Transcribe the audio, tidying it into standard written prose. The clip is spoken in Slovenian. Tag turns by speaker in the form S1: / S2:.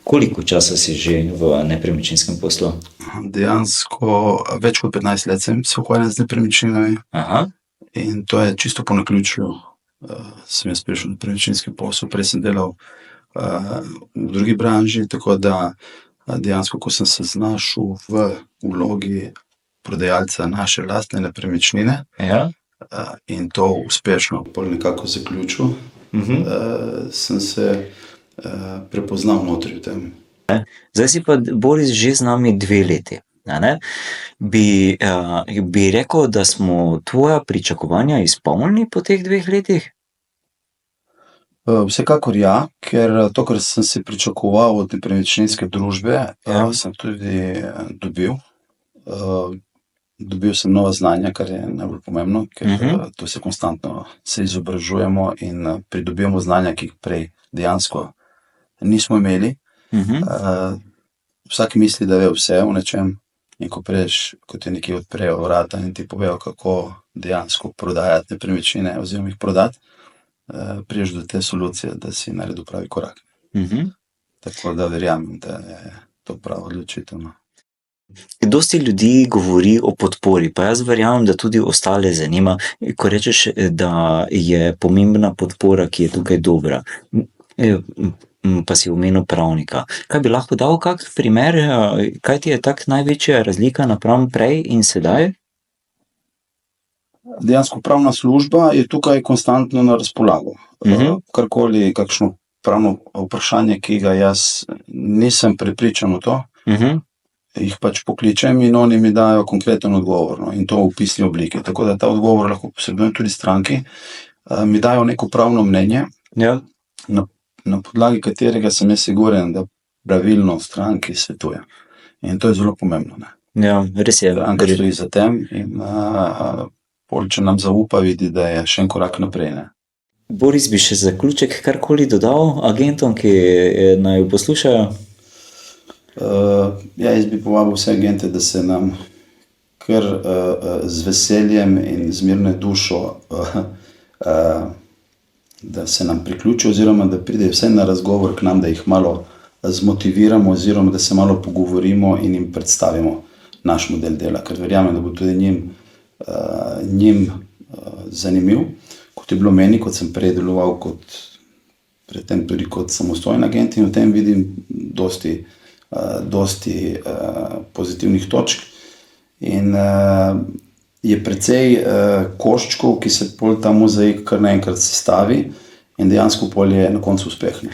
S1: Koliko časa si že v nepremičninskem poslu?
S2: Dejansko več kot 15 let se ukvarjam z nepremičninami
S1: Aha,
S2: in to je čisto po naključju. Sem jaz prišel v nepremičninski posel, prej sem delal v drugi branži, tako da dejansko, ko sem se znašel v vlogi prodajalca naše lastne nepremičnine
S1: ja.
S2: in to uspešno pol nekako zaključil, sem se prepoznal notri v tem.
S1: Zdaj si pa, Boris, že z nami 2 leti. A ne? Bi rekel, da smo tvoja pričakovanja izpolnili po teh 2 letih?
S2: Vsekakor ja, ker to, kar sem si pričakoval od nepremičninske družbe,
S1: Ja.
S2: sem tudi dobil. Dobil sem nova znanja, kar je najbolj pomembno, ker to se konstantno izobražujemo in pridobivamo znanja, ki jih prej dejansko nismo imeli. Vsak misli, da ve vse o nečem, in ko prideš, ko ti nekje odprejo vrata in ti povejo, kako dejansko prodajati nepremičnine oziroma jih prodati, prideš do te solucije, da si naredil pravi korak. Tako da verjamem, da je to prava odločitev, no.
S1: Dosti ljudi govori o podpori, pa jaz verjamem, da tudi ostale zanima, ko rečeš, da je pomembna podpora, ki je tukaj dobra. Pa si omenil pravnika. Kaj bi lahko dal kak primer, kaj ti je tak največja razlika napram prej in sedaj?
S2: Dejansko pravna služba je tukaj konstantno na razpolago. Karkoli, kakšno pravno vprašanje, ki ga jaz nisem prepričan v to, jih pač pokličem in oni mi dajo konkreten odgovor, no, in to v pisni obliki. Tako da ta odgovor lahko posredujem tudi stranki. Mi dajo neko pravno mnenje,
S1: Ja.
S2: na podlagi katerega sem jaz siguren, da pravilno stranki svetujem. In to je zelo pomembno, ne.
S1: Ja, res je.
S2: Stranka stoji za tem in pol, če nam zaupa, vidi, da je še en korak naprej, ne.
S1: Boris, bi še za zaključek karkoli dodal agentom, ki naju poslušajo?
S2: Ja, jaz bi povabil vse agente, da se nam kar z veseljem in z mirno dušo da se nam priključijo oziroma da pridejo vsaj na razgovor k nam, da jih malo zmotiviramo oziroma da se malo pogovorimo in jim predstavimo naš model dela, ker verjamem, da bo tudi njim zanimiv, kot je bilo meni, kot sem prej deloval predtem tudi kot samostojen agent in v tem vidim dosti pozitivnih točk in je precej koščkov, ki se pol ta mozaik kar naenkrat sestavi in dejansko pol je na koncu uspeh, ne.